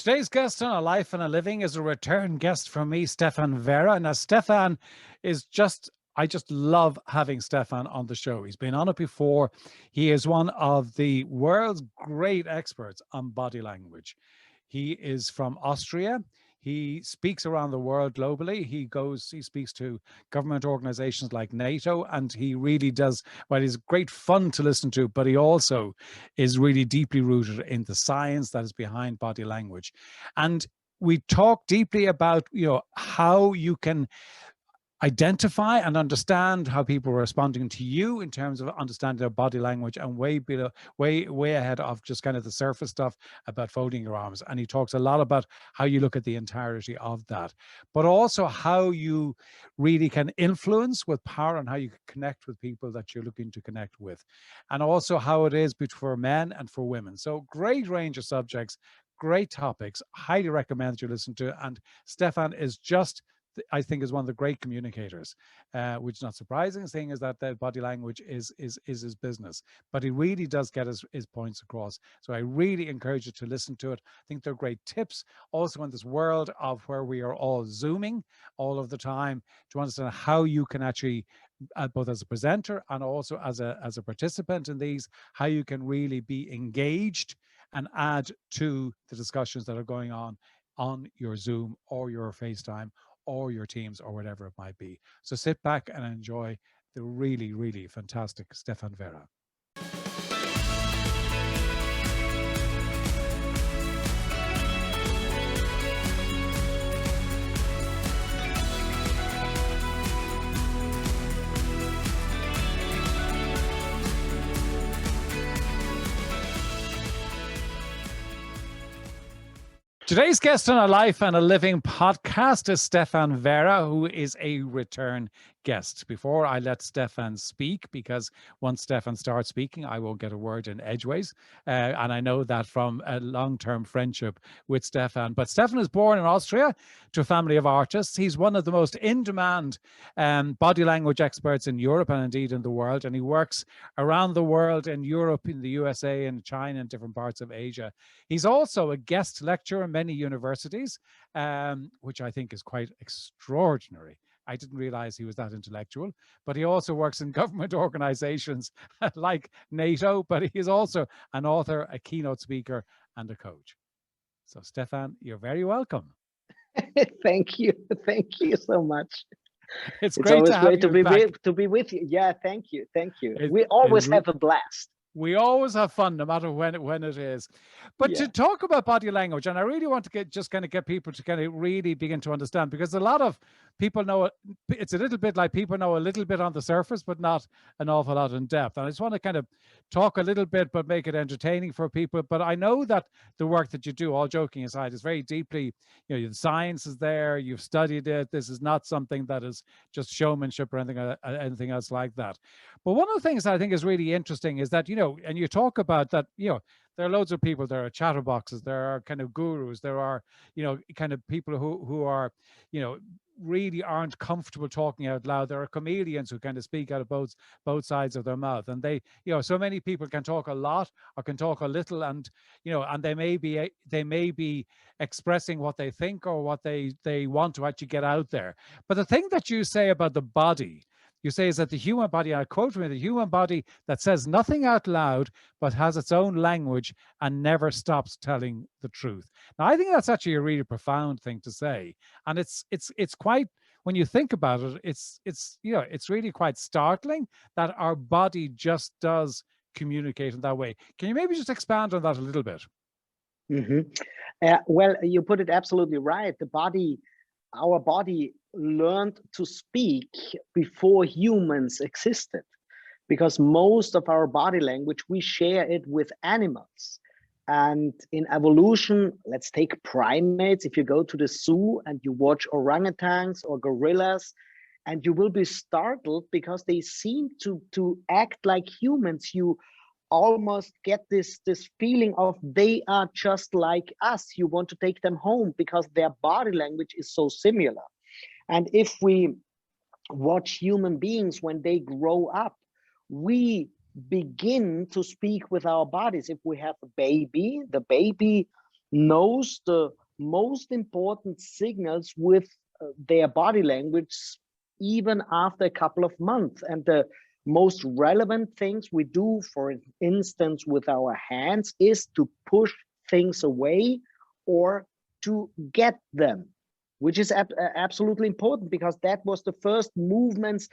Today's guest on A Life and a Living is a return guest from me, Stefan Verra. Now, Stefan is I just love having Stefan on the show. He's been on it before. He is one of the world's great experts on body language. He is from Austria. He speaks around the world globally. He speaks to government organizations like NATO, and he really does, well, he's great fun to listen to, but he also is really deeply rooted in the science that is behind body language. And we talk deeply about, how you can identify and understand how people are responding to you in terms of understanding their body language, and way ahead of just kind of the surface stuff about folding your arms. And he talks a lot about how you look at the entirety of that, but also how you really can influence with power and how you can connect with people that you're looking to connect with, and also how it is for men and for women. So great range of subjects, great topics. Highly recommend that you listen to. And Stefan is I think is one of the great communicators, which is not surprising, seeing is that the body language is his business. But he really does get his points across. So I really encourage you to listen to it. I think they're great tips. Also, in this world of where we are all Zooming all of the time, to understand how you can actually, both as a presenter and also as a participant in these, how you can really be engaged and add to the discussions that are going on your Zoom or your FaceTime or your Teams or whatever it might be. So sit back and enjoy the really, really fantastic Stefan Verra. Today's guest on A Life and a Living podcast is Stefan Verra, who is a return guest. Before I let Stefan speak, because once Stefan starts speaking, I won't get a word in edgeways. And I know that from a long-term friendship with Stefan. But Stefan is born in Austria to a family of artists. He's one of the most in-demand body language experts in Europe and indeed in the world. And he works around the world, in Europe, in the USA, and China, and different parts of Asia. He's also a guest lecturer in many universities, which I think is quite extraordinary. I didn't realize he was that intellectual, but he also works in government organizations like NATO, but he is also an author, a keynote speaker, and a coach. So Stefan, you're very welcome. Thank you. Thank you so much. It's always great to be with you. Yeah, thank you. Thank you. We always have a blast. We always have fun, no matter when it is. But to talk about body language, and I really want to get people to kind of really begin to understand, because a lot of people know it's a little bit like people know a little bit on the surface, but not an awful lot in depth. And I just want to kind of talk a little bit, but make it entertaining for people. But I know that the work that you do, all joking aside, is very deeply, the science is there, you've studied it. This is not something that is just showmanship or anything else like that. But one of the things that I think is really interesting is that, and you talk about that, there are loads of people, there are chatterboxes, there are kind of gurus, there are, kind of people who are, really aren't comfortable talking out loud. There are comedians who kind of speak out of both sides of their mouth. And they, so many people can talk a lot or can talk a little, and, and they may be expressing what they think or what they want to actually get out there. But the thing that you say about the body, you say, is that the human body, I quote from it, the human body that says nothing out loud, but has its own language and never stops telling the truth. Now, I think that's actually a really profound thing to say. And it's quite, when you think about it, it's really quite startling that our body just does communicate in that way. Can you maybe just expand on that a little bit? Well, you put it absolutely right. Our body learned to speak before humans existed, because most of our body language, we share it with animals. And in evolution, let's take primates. If you go to the zoo and you watch orangutans or gorillas, and you will be startled because they seem to act like humans. You almost get this feeling of they are just like us. You want to take them home because their body language is so similar. And if we watch human beings when they grow up, we begin to speak with our bodies. If we have a baby, the baby knows the most important signals with their body language even after a couple of months. And the most relevant things we do, for instance, with our hands, is to push things away or to get them, which is absolutely important, because that was the first movements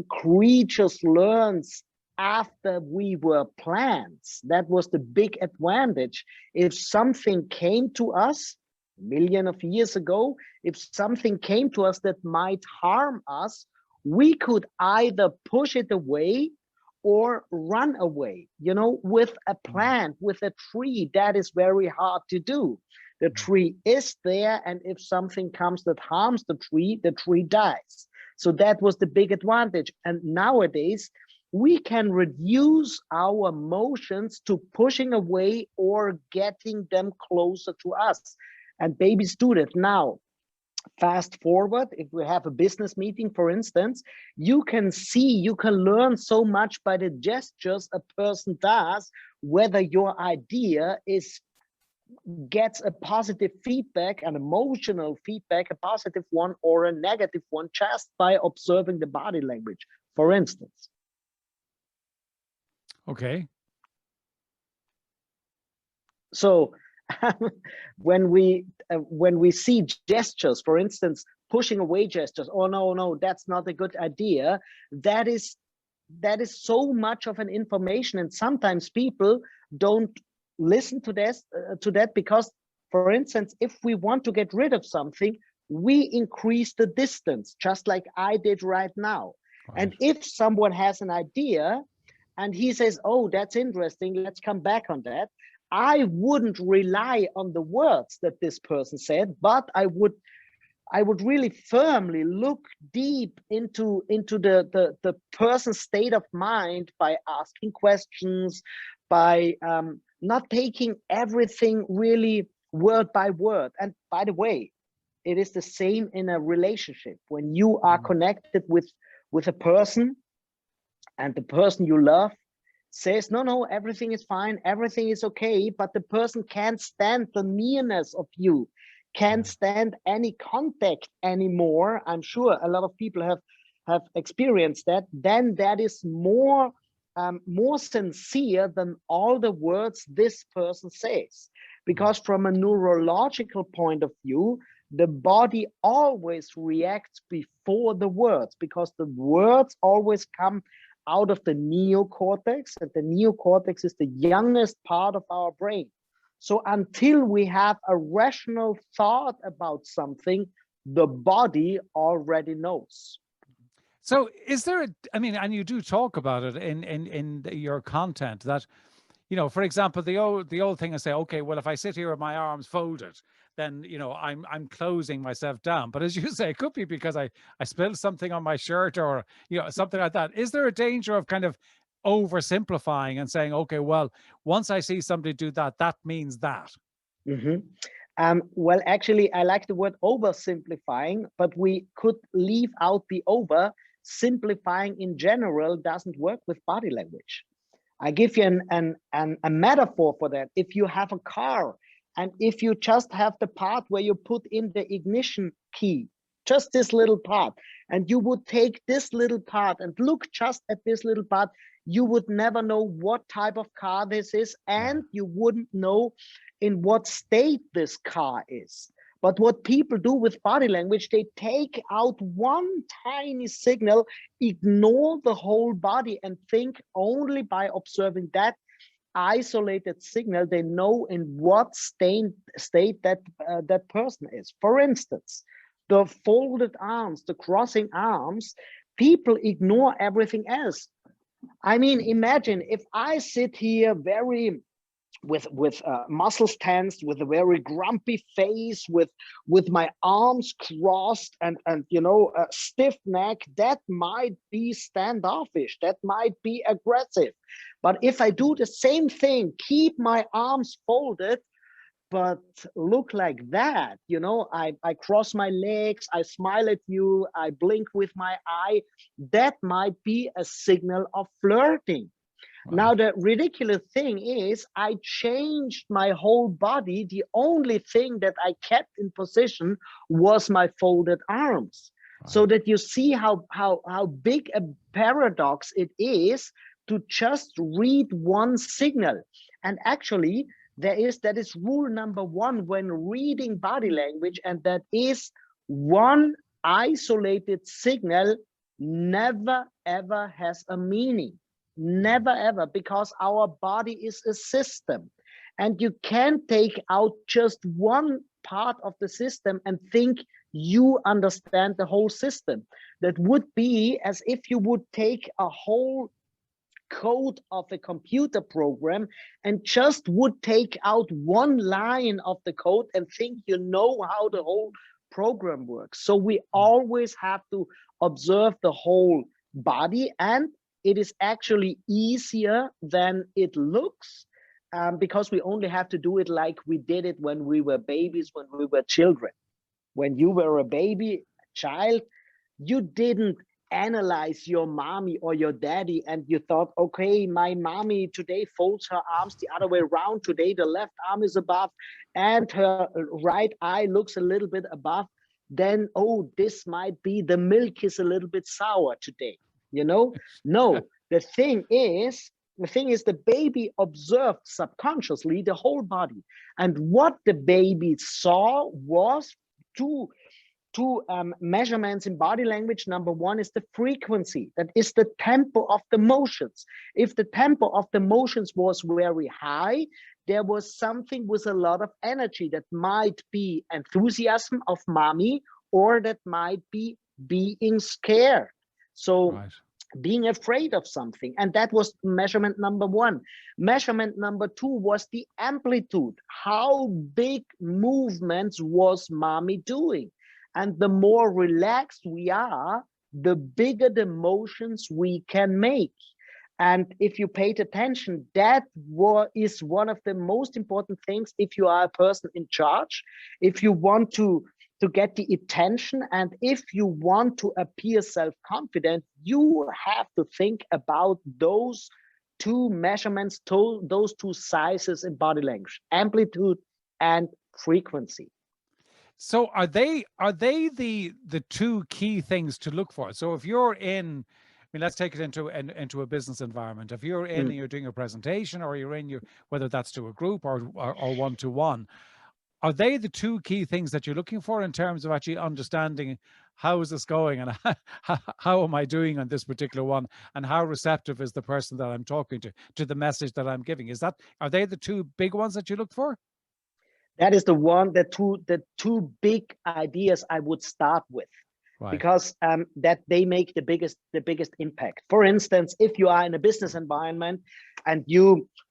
creatures learns after we were plants. That was the big advantage. If something came to us a million of years ago, if something came to us that might harm us, we could either push it away or run away. You know, with a plant, with a tree, that is very hard to do. The tree is there, and if something comes that harms the tree dies. So that was the big advantage. And nowadays, we can reduce our motions to pushing away or getting them closer to us. And babies do that now. Fast forward, if we have a business meeting, for instance, you can see, you can learn so much by the gestures a person does, whether your idea gets a positive feedback, an emotional feedback, a positive one or a negative one, just by observing the body language, for instance. Okay. So when we see gestures, for instance, pushing away gestures, oh no, that's not a good idea, that is so much of an information, and sometimes people don't listen to this that, because, for instance, if we want to get rid of something, we increase the distance, just like I did right now. Right. And if someone has an idea and he says, oh, that's interesting, let's come back on that, I wouldn't rely on the words that this person said, but I would really firmly look deep into the person's state of mind by asking questions, by not taking everything really word by word. And by the way, it is the same in a relationship. When you are connected with a person, and the person you love says, no, everything is fine, everything is okay, but the person can't stand the nearness of you, can't stand any contact anymore. I'm sure a lot of people have experienced that. Then that is more sincere than all the words this person says, because from a neurological point of view, the body always reacts before the words, because the words always come out of the neocortex, and the neocortex is the youngest part of our brain. So until we have a rational thought about something, the body already knows. So is there I mean, and you do talk about it in your content, that, you know, for example, the old thing I say, okay, well, if I sit here with my arms folded, then, you know, I'm closing myself down. But as you say, it could be because I spilled something on my shirt, or, you know, something like that. Is there a danger of kind of oversimplifying and saying, okay, well, once I see somebody do that, that means that? Well, actually, I like the word oversimplifying, but we could leave out the over. Simplifying in general doesn't work with body language. I give you a metaphor for that. If you have a car, and if you just have the part where you put in the ignition key, just this little part, and you would take this little part and look just at this little part, you would never know what type of car this is, and you wouldn't know in what state this car is. But what people do with body language, they take out one tiny signal, ignore the whole body, and think only by observing that isolated signal, they know in what state that person is. For instance, the folded arms, the crossing arms, people ignore everything else. I mean, imagine if I sit here very with muscles tensed, with a very grumpy face, with my arms crossed, and you know, a stiff neck, that might be standoffish, that might be aggressive. But if I do the same thing, keep my arms folded, but look like that, you know, I cross my legs, I smile at you, I blink with my eye, that might be a signal of flirting. Now, the ridiculous thing is I changed my whole body. The only thing that I kept in position was my folded arms. So that you see how big a paradox it is to just read one signal. And actually, that is rule number one when reading body language, and that is one isolated signal never ever has a meaning. Never ever, because our body is a system, and you can't take out just one part of the system and think you understand the whole system. That would be as if you would take a whole code of a computer program and just would take out one line of the code and think you know how the whole program works. So we always have to observe the whole body, and it is actually easier than it looks, because we only have to do it like we did it when we were babies, when we were children. When you were a baby, child, you didn't analyze your mommy or your daddy and you thought, okay, my mommy today folds her arms the other way around. Today, the left arm is above and her right eye looks a little bit above. Then, oh, this might be the milk is a little bit sour today. You know, no, the thing is the baby observed subconsciously the whole body. And what the baby saw was two measurements in body language. Number one is the frequency, that is the tempo of the motions. If the tempo of the motions was very high, there was something with a lot of energy. That might be enthusiasm of mommy, or that might be being scared. So being afraid of something. And that was measurement number one. Measurement number two was the amplitude. How big movements was mommy doing? And the more relaxed we are, the bigger the motions we can make. And if you paid attention, that is one of the most important things if you are a person in charge, if you want to get the attention, and if you want to appear self-confident, you have to think about those two measurements, those two sizes in body language, amplitude and frequency. So are they the two key things to look for? So if you're in, I mean, let's take it into a business environment. If you're in and you're doing a presentation, or you're in whether that's to a group or one-to-one, are they the two key things that you're looking for in terms of actually understanding how is this going, and how am I doing on this particular one, and how receptive is the person that I'm talking to the message that I'm giving? Are they the two big ones that you look for? That is the two big ideas I would start with, because that they make the biggest impact. For instance, if you are in a business environment and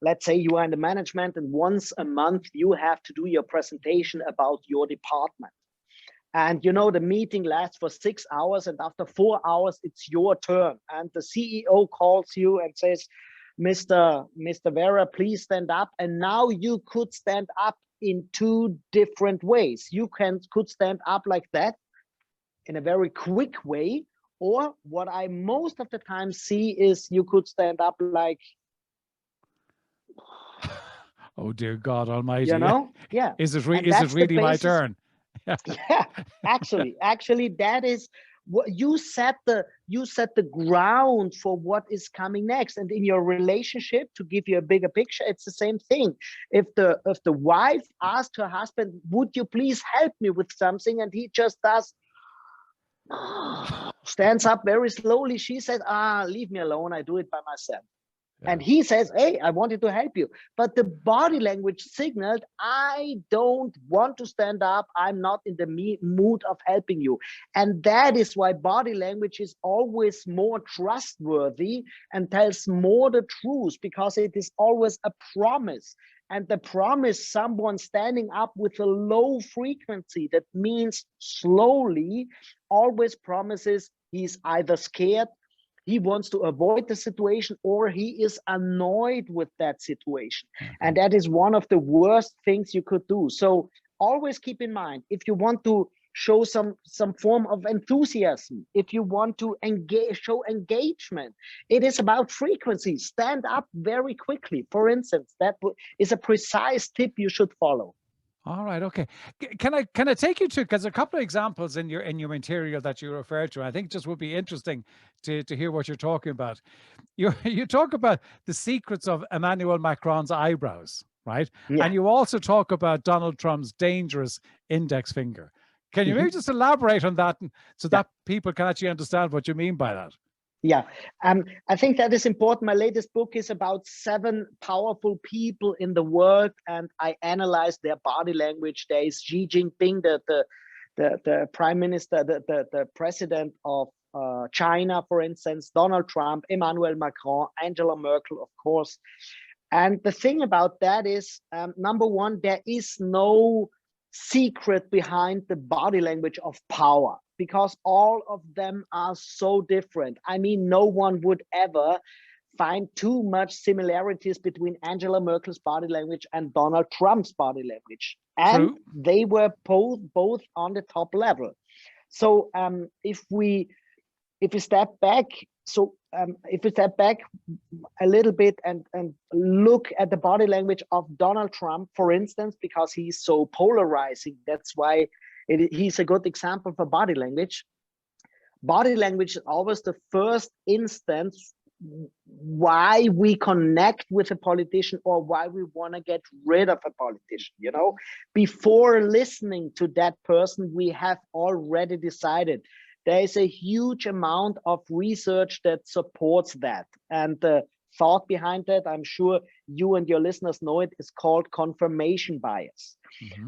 let's say you are in the management, and once a month you have to do your presentation about your department. And the meeting lasts for 6 hours, and after 4 hours, it's your turn. And the CEO calls you and says, Mr. Verra, please stand up. And now you could stand up in two different ways. You could stand up like that in a very quick way, or what I most of the time see is you could stand up like, oh dear God Almighty! Yeah. Is it really my turn? Yeah, actually, that is what you set the ground for what is coming next. And in your relationship, to give you a bigger picture, it's the same thing. If the wife asked her husband, would you please help me with something, and he just does, stands up very slowly, she says, leave me alone, I do it by myself. Yeah. And he says, hey, I wanted to help you. But the body language signaled, I don't want to stand up. I'm not in the mood of helping you. And that is why body language is always more trustworthy and tells more the truth, because it is always a promise. And the promise, someone standing up with a low frequency, that means slowly, always promises he's either scared, he wants to avoid the situation, or he is annoyed with that situation. Okay. And that is one of the worst things you could do. So always keep in mind, if you want to show some form of enthusiasm, if you want to show engagement, it is about frequency. Stand up very quickly, for instance. That is a precise tip you should follow. All right. Okay. Can I take you to, because a couple of examples in your material that you referred to, I think just would be interesting to hear what you're talking about. You talk about the secrets of Emmanuel Macron's eyebrows, right? Yeah. And you also talk about Donald Trump's dangerous index finger. Can you maybe just elaborate on that, so that people can actually understand what you mean by that? Yeah, I think that is important. My latest book is about 7 powerful people in the world, and I analyze their body language. There is Xi Jinping, the prime minister, the president of China, for instance, Donald Trump, Emmanuel Macron, Angela Merkel, of course. And the thing about that is, number one, there is no secret behind the body language of power, because all of them are so different. I mean, no one would ever find too much similarities between Angela Merkel's body language and Donald Trump's body language. And they were both on the top level. So if we step back, if we step back a little bit and look at the body language of Donald Trump, for instance, because he's so polarizing, that's why he's a good example for body language. Body language is always the first instance why we connect with a politician or why we want to get rid of a politician. You know, before listening to that person, we have already decided. There is a huge amount of research that supports that. And the thought behind that, I'm sure you and your listeners know it, is called confirmation bias.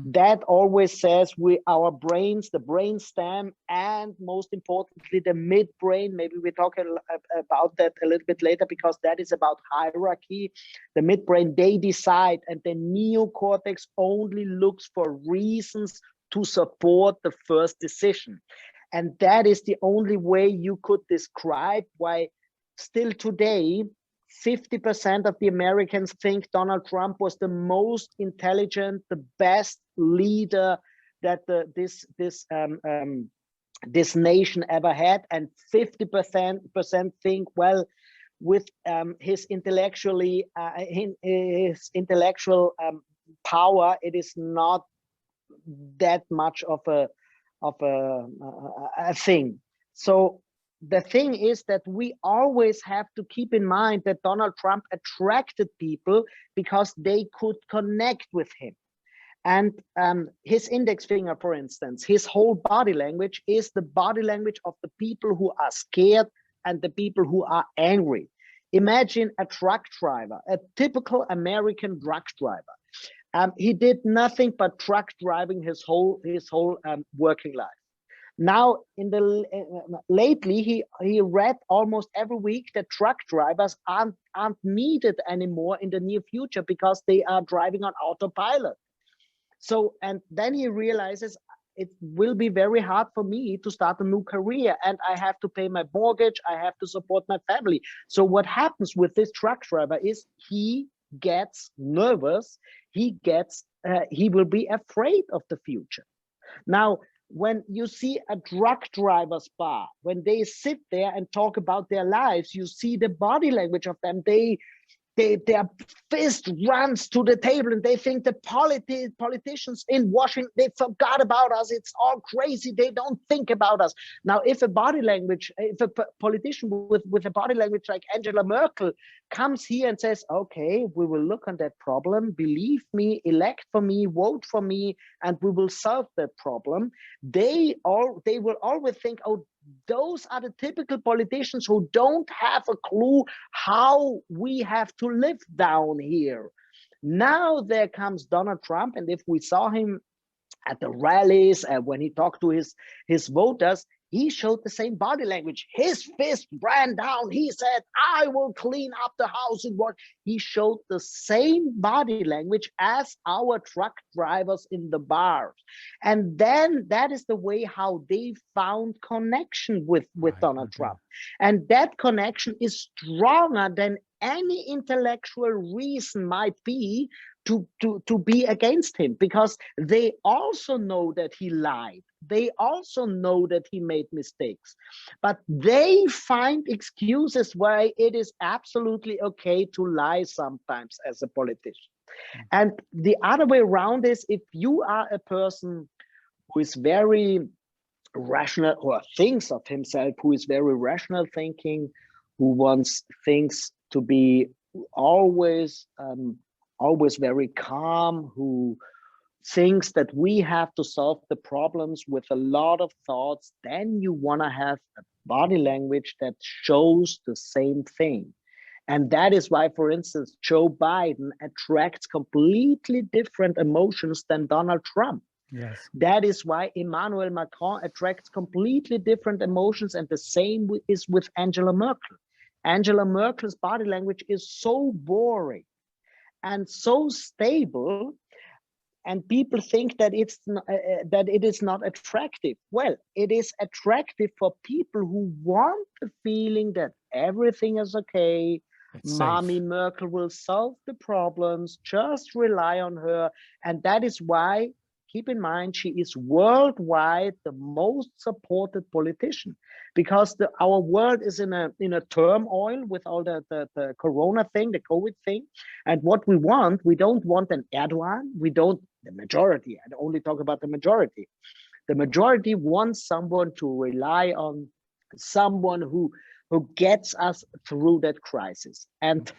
That always says our brains, the brainstem, and most importantly, the midbrain, maybe we talk about that a little bit later, because that is about hierarchy. The midbrain, they decide, and the neocortex only looks for reasons to support the first decision. And that is the only way you could describe why still today, 50% of the Americans think Donald Trump was the most intelligent, the best leader that this nation ever had, and 50% think, well, with his intellectual power, it is not that much of a thing. So the thing is that we always have to keep in mind that Donald Trump attracted people because they could connect with him. And his index finger, for instance, his whole body language is the body language of the people who are scared and the people who are angry. Imagine a truck driver, a typical American truck driver. He did nothing but truck driving his whole working life. Now, lately, he read almost every week that truck drivers aren't needed anymore in the near future because they are driving on autopilot. So, and then he realizes it will be very hard for me to start a new career, and I have to pay my mortgage, I have to support my family. So what happens with this truck driver is he gets nervous, he will be afraid of the future. Now, when you see a truck driver's bar, when they sit there and talk about their lives, you see the body language of them. Their fist runs to the table and they think the politicians in Washington, they forgot about us. It's all crazy. They don't think about us. Now, if a politician with a body language like Angela Merkel comes here and says, okay, we will look on that problem, believe me, elect for me, vote for me, and we will solve that problem, they will always think, oh, those are the typical politicians who don't have a clue how we have to live down here. Now there comes Donald Trump, and if we saw him at the rallies when he talked to his voters, he showed the same body language. His fist ran down. He said, I will clean up the house in what. He showed the same body language as our truck drivers in the bars. And then that is the way how they found connection with Donald Trump. And that connection is stronger than any intellectual reason might be, to be against him, because they also know that he lied. They also know that he made mistakes, but they find excuses why it is absolutely okay to lie sometimes as a politician. And the other way around is, if you are a person who is very rational, or thinks of himself who is very rational thinking, who wants things to be always always very calm, who thinks that we have to solve the problems with a lot of thoughts, then you want to have a body language that shows the same thing. And that is why, for instance, Joe Biden attracts completely different emotions than Donald Trump. Yes. That is why Emmanuel Macron attracts completely different emotions, and the same is with Angela Merkel. Angela Merkel's body language is so boring and so stable, and people think that that it is not attractive. Well, it is attractive for people who want the feeling that everything is okay. It's Mommy safe. Merkel will solve the problems, just rely on her. And that is why, keep in mind, she is worldwide the most supported politician, because our world is in a turmoil with all the corona thing, the COVID thing. And what we don't want an Erdogan. We don't, the majority, I only talk about the majority. The majority wants someone to rely on, someone who gets us through that crisis. And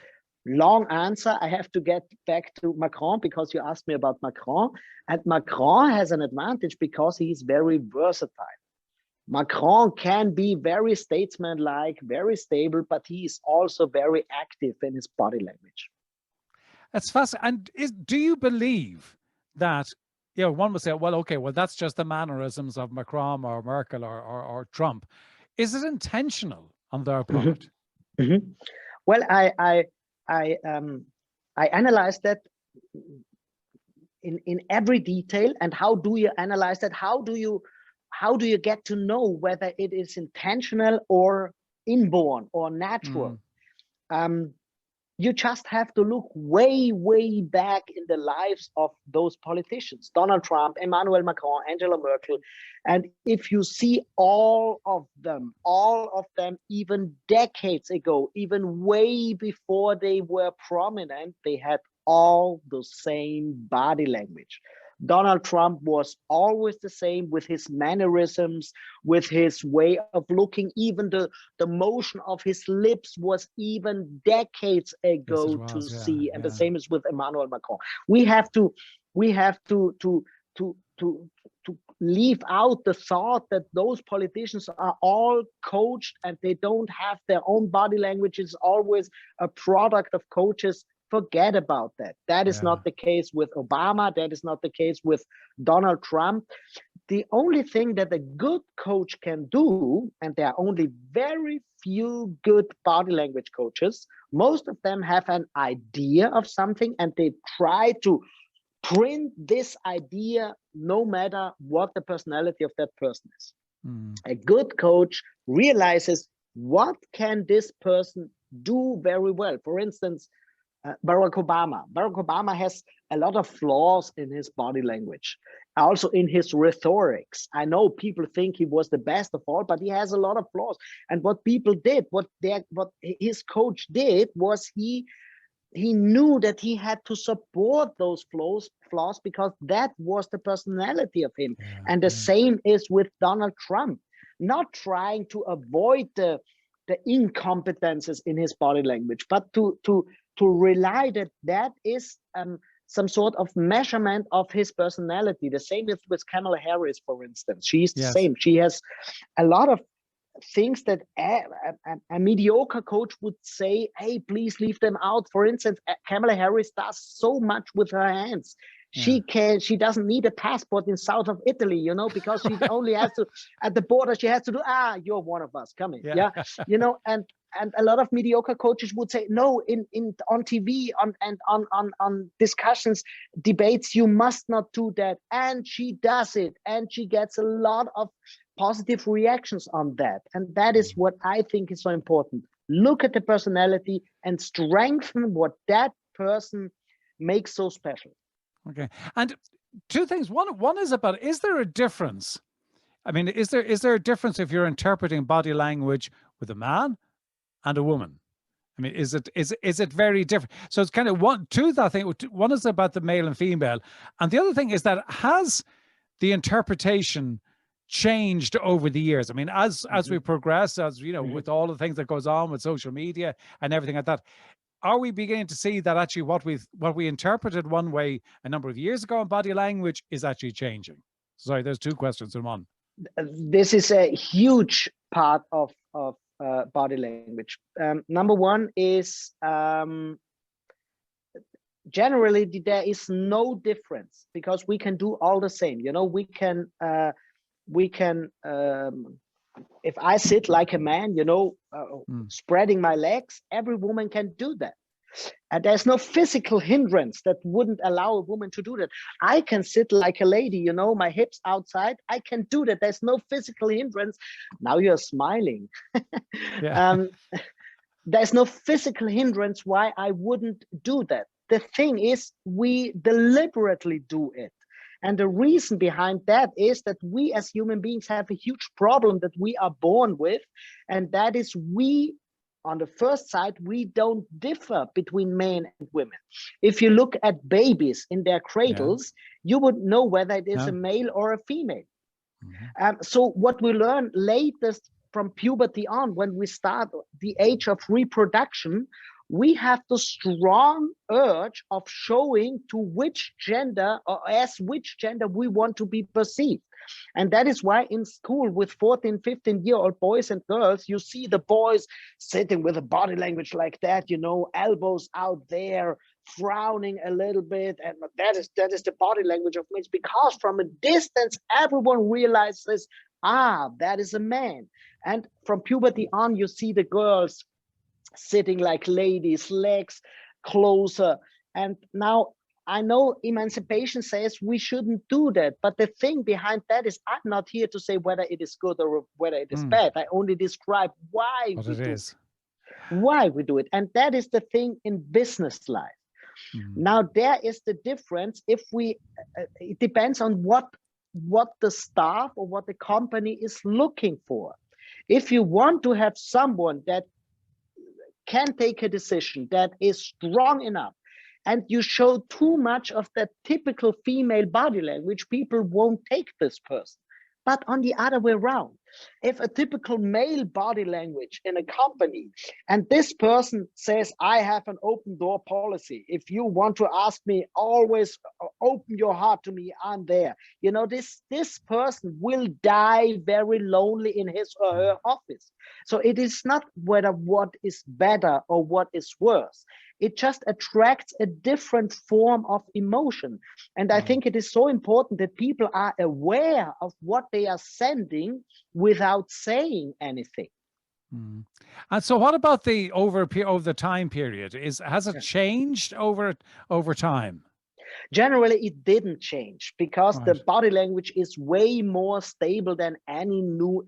long answer, I have to get back to Macron, because you asked me about Macron. And Macron has an advantage because he is very versatile. Macron can be very statesmanlike, very stable, but he is also very active in his body language. That's fascinating. And do you believe that, one would say, well, okay, well, that's just the mannerisms of Macron or Merkel or Trump. Is it intentional on their part? Mm-hmm. Mm-hmm. Well, I analyzed that in every detail. And how do you analyze that? How do you get to know whether it is intentional or inborn or natural? You just have to look way, way back in the lives of those politicians, Donald Trump, Emmanuel Macron, Angela Merkel. And if you see all of them, even decades ago, even way before they were prominent, they had all the same body language. Donald Trump was always the same, with his mannerisms, with his way of looking. Even the motion of his lips was even decades ago to see. And the same is with Emmanuel Macron. We have to leave out the thought that those politicians are all coached and they don't have their own body language. It's always a product of coaches. Forget about that. That is not the case with Obama. That is not the case with Donald Trump. The only thing that a good coach can do, and there are only very few good body language coaches, most of them have an idea of something and they try to print this idea no matter what the personality of that person is. A good coach realizes, what can this person do very well? For instance, Barack Obama. Barack Obama has a lot of flaws in his body language, also in his rhetorics. I know people think he was the best of all, but he has a lot of flaws. And what people did, what his coach did, was he knew that he had to support those flaws, because that was the personality of him. And the same is with Donald Trump, not trying to avoid the incompetences in his body language, but to rely that is some sort of measurement of his personality. The same is with Kamala Harris, for instance. She's the same. She has a lot of things that a mediocre coach would say, hey, please leave them out. For instance, Kamala Harris does so much with her hands. She doesn't need a passport in south of Italy, because she only has to, at the border, she has to do, you're one of us, come in. And a lot of mediocre coaches would say, no, on TV, on discussions, debates, you must not do that. And she does it. And she gets a lot of positive reactions on that. And that is what I think is so important. Look at the personality and strengthen what that person makes so special. Okay. And two things. One is about, is there a difference? I mean, is there a difference if you're interpreting body language with a man and a woman? I mean, is it very different? So it's kind of two, I think. One is about the male and female, and the other thing is that has the interpretation changed over the years? I mean, as we progress, as you know, with all the things that goes on with social media and everything like that, are we beginning to see that actually what we interpreted one way a number of years ago in body language is actually changing? Sorry, there's two questions in one. This is a huge part of body language. Number one is generally there is no difference, because we can do all the same. You know, we can if I sit like a man, you know, spreading my legs, every woman can do that. And there's no physical hindrance that wouldn't allow a woman to do that. I can sit like a lady, you know, my hips outside. I can do that. There's no physical hindrance. Now you're smiling. Yeah. There's no physical hindrance why I wouldn't do that. The thing is, we deliberately do it. And the reason behind that is that we as human beings have a huge problem that we are born with. And that is, we, on the first side, we don't differ between men and women. If you look at babies in their cradles, you would know whether it is a male or a female. So what we learn latest from puberty on, when we start the age of reproduction, we have the strong urge of showing to which gender or as which gender we want to be perceived. And that is why in school with 14, 15-year-old boys and girls, you see the boys sitting with a body language like that, you know, elbows out there, frowning a little bit. And that is the body language of men, because from a distance, everyone realizes, that is a man. And from puberty on, you see the girls sitting like ladies, legs closer. And now I know emancipation says we shouldn't do that. But the thing behind that is, I'm not here to say whether it is good or whether it is bad. I only describe why why we do it. And that is the thing in business life. Now, there is the difference. If we, it depends on what the staff or what the company is looking for. If you want to have someone that can take a decision, that is strong enough, and you show too much of that typical female body language, people won't take this person. But on the other way around, if a typical male body language in a company, and this person says, I have an open door policy. If you want to ask me, always open your heart to me, I'm there. You know, this person will die very lonely in his or her office. So it is not whether what is better or what is worse. It just attracts a different form of emotion. And I think it is so important that people are aware of what they are sending without saying anything. And so what about the over the time period? Has it changed over time? Generally, it didn't change, because the body language is way more stable than any new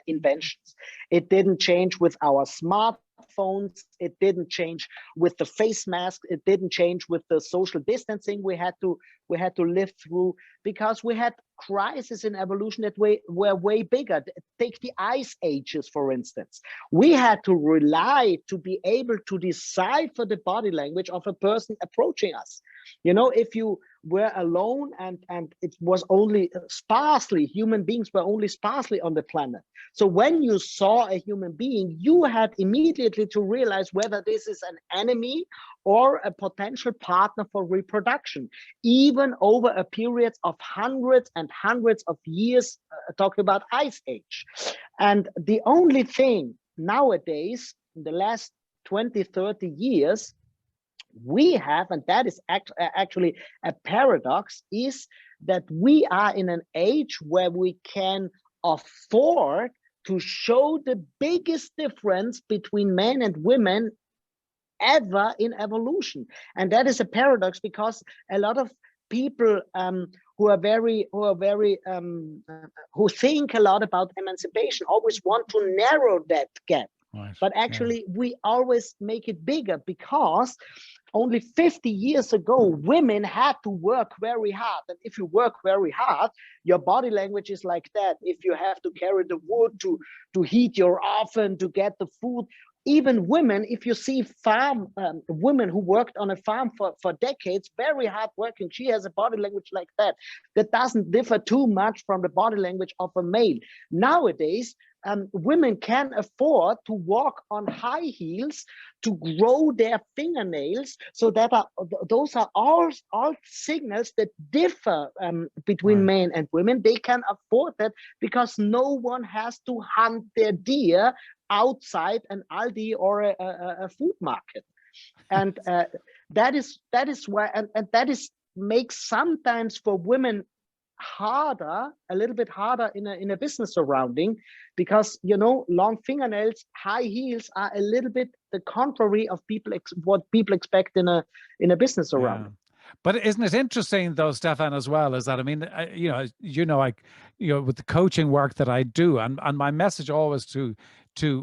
inventions. It didn't change with our smartphones. It didn't change with the face mask. It didn't change with the social distancing we had to live through, because we had crises in evolution that were way bigger. Take the ice ages, for instance. We had to rely to be able to decipher the body language of a person approaching us. You know, if you were alone and it was only sparsely, human beings were only sparsely on the planet. So when you saw a human being, you had immediately to realize whether this is an enemy or a potential partner for reproduction, even over a period of hundreds and hundreds of years, talking about ice age. And the only thing nowadays, in the last 20, 30 years, we have, and that is actually a paradox, is that we are in an age where we can afford to show the biggest difference between men and women ever in evolution. And that is a paradox, because a lot of people who think a lot about emancipation always want to narrow that gap. But actually, we always make it bigger, because only 50 years ago, women had to work very hard. And if you work very hard, your body language is like that. If you have to carry the wood to heat your oven, to get the food, even women, if you see farm women who worked on a farm for decades, very hard working, she has a body language like that. That doesn't differ too much from the body language of a male. Nowadays, women can afford to walk on high heels, to grow their fingernails. So those are all signals that differ between men and women. They can afford that because no one has to hunt their deer outside an Aldi or a food market. And that is why, and that is makes sometimes for women harder, a little bit harder in a business surrounding, because long fingernails, high heels are a little bit the contrary of what people expect in a business surrounding. But isn't it interesting though, Stefan, as well, is that, I mean, with the coaching work that I do, and my message always to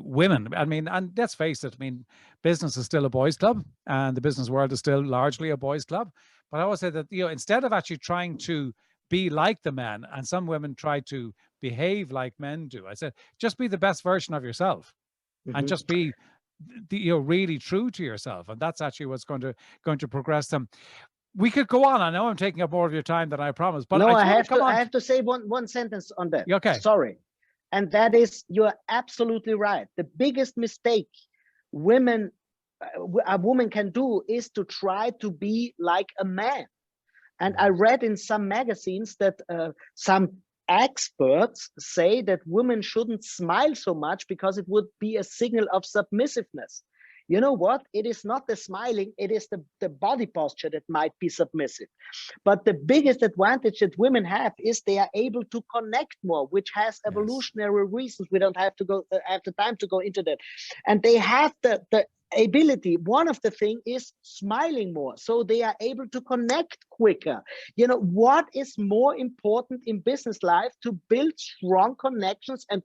women, I mean, and let's face it, I mean, business is still a boys' club, and the business world is still largely a boys' club. But I always say that, instead of actually trying to be like the men, and some women try to behave like men do, I said, just be the best version of yourself, and just be really true to yourself, and that's actually what's going to progress them. We could go on. I know I'm taking up more of your time than I promised, but no, I have to say one sentence on that. Okay. Sorry. And that is, you're absolutely right. The biggest mistake a woman can do is to try to be like a man. And I read in some magazines that some experts say that women shouldn't smile so much because it would be a signal of submissiveness. You know what? It is not the smiling, it is the body posture that might be submissive. But the biggest advantage that women have is they are able to connect more, which has evolutionary reasons. We don't have the time to go into that. And they have the ability. One of the things is smiling more, so they are able to connect quicker. What is more important in business life? To build strong connections and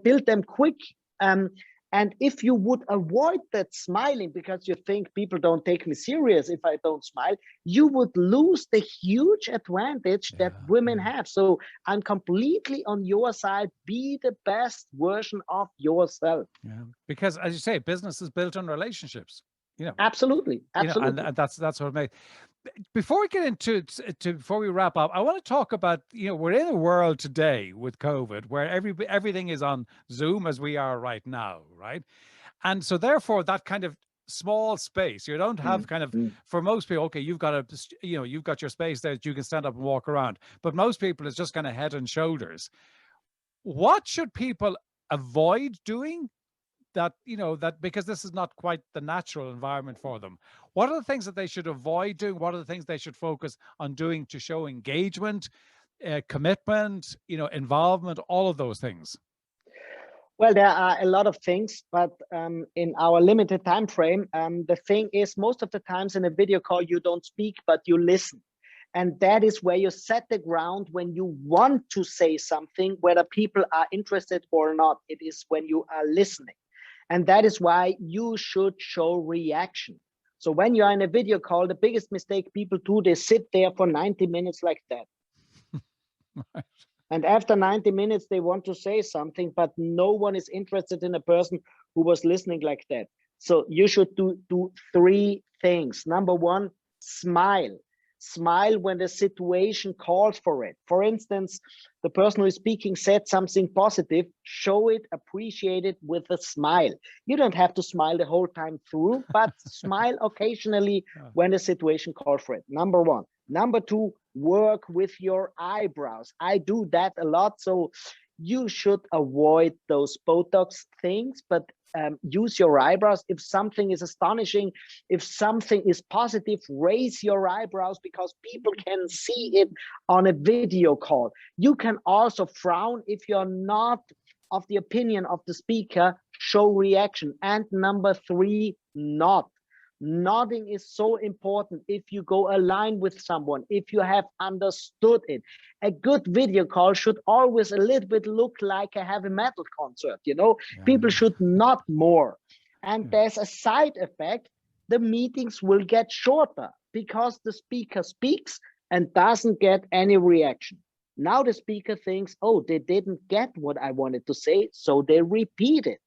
build them quick. And if you would avoid that smiling because you think people don't take me serious if I don't smile, you would lose the huge advantage that women have. So I'm completely on your side. Be the best version of yourself. Yeah, because as you say, business is built on relationships. Absolutely. And that's what it makes. Before we get into before we wrap up, I want to talk about, we're in a world today with COVID where everything is on Zoom, as we are right now, right? And so therefore that kind of small space, you don't have kind of, for most people, okay, you've got your space there that you can stand up and walk around, but most people it's just kind of head and shoulders. What should people avoid doing that because this is not quite the natural environment for them? What are the things that they should avoid doing? What are the things they should focus on doing to show engagement, commitment, involvement, all of those things? Well, there are a lot of things, but in our limited time frame, the thing is, most of the times in a video call, you don't speak, but you listen. And that is where you set the ground when you want to say something, whether people are interested or not. It is when you are listening. And that is why you should show reaction. So when you are in a video call, the biggest mistake people do, they sit there for 90 minutes like that. Right. And after 90 minutes, they want to say something, but no one is interested in a person who was listening like that. So you should do three things. Number one, smile. Smile when the situation calls for it. For instance, the person who is speaking said something positive, show it, appreciate it with a smile. You don't have to smile the whole time through, but smile occasionally when the situation calls for it. Number one. Number two, work with your eyebrows. I do that a lot. So you should avoid those Botox things, but use your eyebrows. If something is astonishing, if something is positive, raise your eyebrows because people can see it on a video call. You can also frown if you're not of the opinion of the speaker, show reaction. And number three, nod. Nodding is so important if you go align with someone, if you have understood it. A good video call should always a little bit look like a heavy metal concert, People should nod more. And there's a side effect. the meetings will get shorter because the speaker speaks and doesn't get any reaction. Now the speaker thinks, oh, they didn't get what I wanted to say, so they repeat it.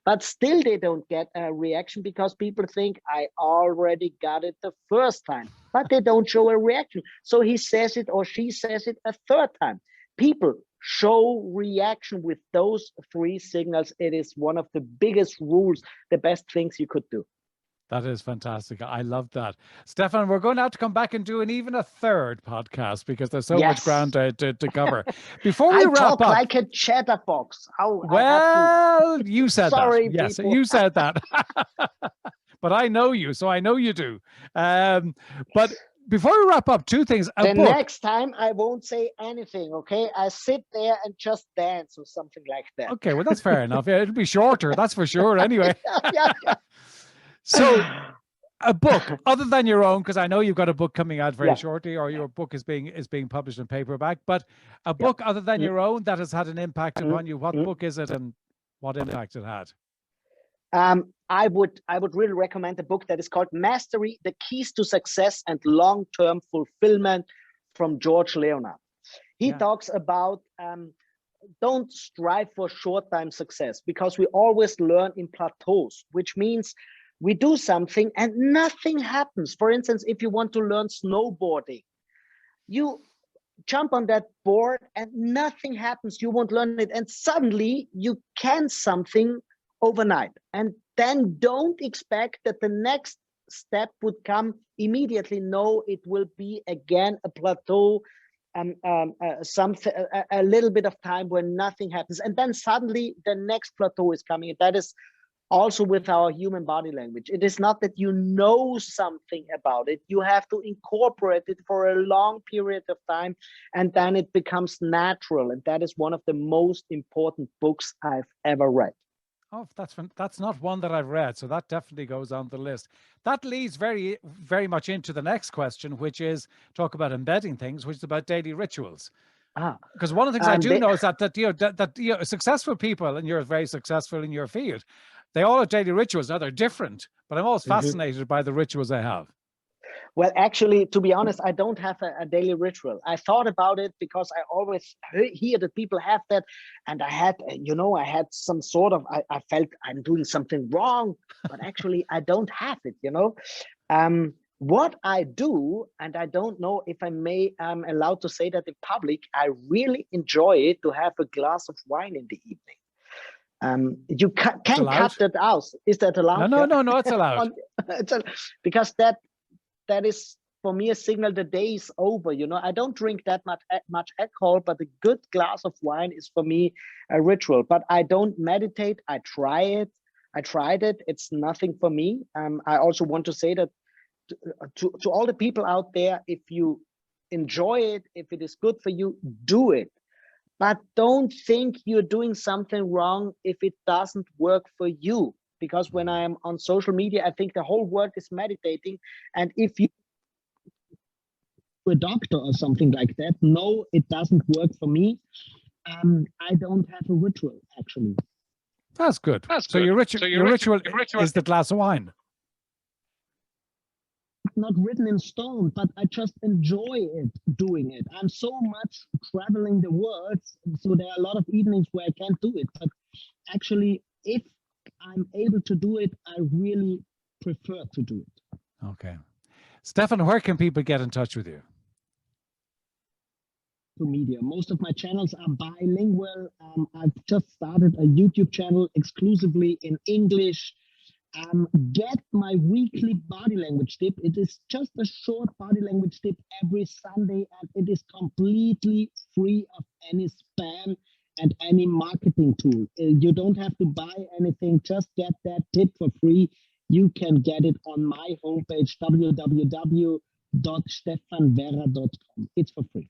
But still they don't get a reaction because people think I already got it the first time, but they don't show a reaction. So he says it or she says it a third time. People show reaction with those 3 signals. It is one of the biggest rules, the best things you could do. That is fantastic. I love that. Stefan, we're going to have to come back and do even a third podcast because there's so much ground to cover. Before we wrap up. Like a chatterbox. Well, you said Sorry, that. Yes, people. you said that. But I know you, so I know you do. But before we wrap up, 2 things. Next time I won't say anything, okay? I sit there and just dance or something like that. Okay, well, that's fair enough. Yeah, it'll be shorter, that's for sure, anyway. Yeah. So, a book other than your own, because I know you've got a book coming out very shortly, or your book is being published in paperback. But a book other than your own that has had an impact upon you. What book is it, and what impact it had? I would really recommend a book that is called Mastery: The Keys to Success and Long-Term Fulfillment from George Leonard. He talks about don't strive for short-time success, because we always learn in plateaus, which means we do something and nothing happens. For instance, if you want to learn snowboarding, you jump on that board and nothing happens. You won't learn it. And suddenly you can something overnight. And then don't expect that the next step would come immediately. No, it will be again a plateau, something, a little bit of time where nothing happens. And then suddenly the next plateau is coming. That is also with our human body language. It is not that you know something about it. You have to incorporate it for a long period of time, and then it becomes natural. And that is one of the most important books I've ever read. Oh, that's not one that I've read, so that definitely goes on the list. That leads very, very much into the next question, which is talk about embedding things, which is about daily rituals. Because one of the things I do know is that successful people, and you're very successful in your field, they all have daily rituals. Now they're different, but I'm always fascinated by the rituals they have. Well, actually, to be honest, I don't have a daily ritual. I thought about it because I always hear that people have that. And I had, I had some sort of, I felt I'm doing something wrong, but actually I don't have it, What I do, and I don't know if I may allowed to say that in public, I really enjoy it to have a glass of wine in the evening. You can't cut that out. Is that allowed? No, it's allowed. Because that is for me a signal the day is over. I don't drink that much alcohol, but a good glass of wine is for me a ritual. But I don't meditate. I tried it. It's nothing for me. I also want to say that to all the people out there, if you enjoy it, if it is good for you, do it. But don't think you're doing something wrong if it doesn't work for you. Because when I am on social media, I think the whole world is meditating. And if you a doctor or something like that, no, it doesn't work for me. I don't have a ritual, actually. That's good. So your ritual is the glass of wine. Not written in stone, but I just enjoy it, doing it. I'm so much traveling the world, so there are a lot of evenings where I can't do it. But actually, if I'm able to do it, I really prefer to do it. Okay. Stefan, where can people get in touch with you? Media. Most of my channels are bilingual. I've just started a YouTube channel exclusively in English. Get my weekly body language tip. It is just a short body language tip every Sunday, and it is completely free of any spam and any marketing tool. You don't have to buy anything, just get that tip for free. You can get it on my homepage, www.stefanverra.com. It's for free.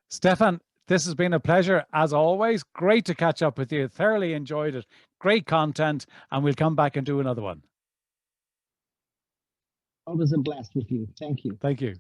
Stefan, this has been a pleasure as always. Great to catch up with you. Thoroughly enjoyed it. Great content, and we'll come back and do another one. Always a blast with you. Thank you. Thank you.